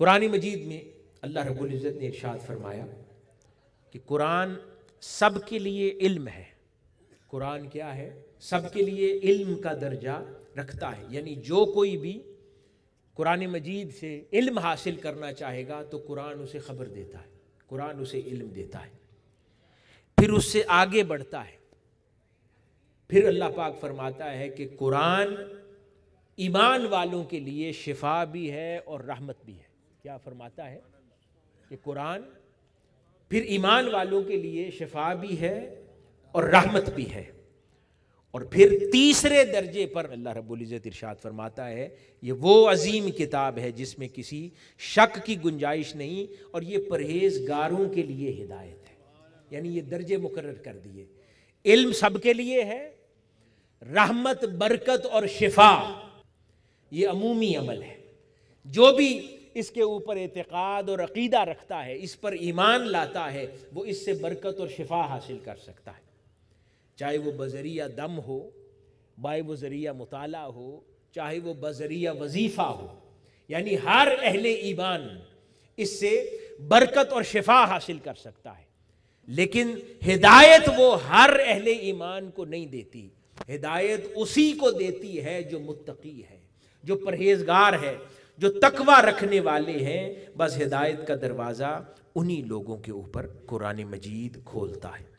قرآن مجید میں اللہ رب العزت نے ارشاد فرمایا کہ قرآن سب کے لیے علم ہے. قرآن کیا ہے؟ سب کے لیے علم کا درجہ رکھتا ہے. یعنی جو کوئی بھی قرآن مجید سے علم حاصل کرنا چاہے گا تو قرآن اسے خبر دیتا ہے، قرآن اسے علم دیتا ہے، پھر اس سے آگے بڑھتا ہے. پھر اللہ پاک فرماتا ہے کہ قرآن ایمان والوں کے لیے شفا بھی ہے اور رحمت بھی ہے. کیا فرماتا ہے؟ کہ قرآن پھر ایمان والوں کے لیے شفا بھی ہے اور رحمت بھی ہے. اور پھر تیسرے درجے پر اللہ رب العزت ارشاد فرماتا ہے یہ وہ عظیم کتاب ہے جس میں کسی شک کی گنجائش نہیں، اور یہ پرہیزگاروں کے لیے ہدایت ہے. یعنی یہ درجے مقرر کر دیے. علم سب کے لیے ہے، رحمت، برکت اور شفا یہ عمومی عمل ہے. جو بھی اس کے اوپر اعتقاد اور عقیدہ رکھتا ہے، اس پر ایمان لاتا ہے، وہ اس سے برکت اور شفا حاصل کر سکتا ہے. چاہے وہ بذریعہ دم ہو، چاہے وہ ذریعہ مطالعہ ہو، چاہے وہ بذریعہ وظیفہ ہو. یعنی ہر اہل ایمان اس سے برکت اور شفا حاصل کر سکتا ہے. لیکن ہدایت وہ ہر اہل ایمان کو نہیں دیتی. ہدایت اسی کو دیتی ہے جو متقی ہے، جو پرہیزگار ہے، جو تقوی رکھنے والے ہیں. بس ہدایت کا دروازہ انہی لوگوں کے اوپر قرآن مجید کھولتا ہے.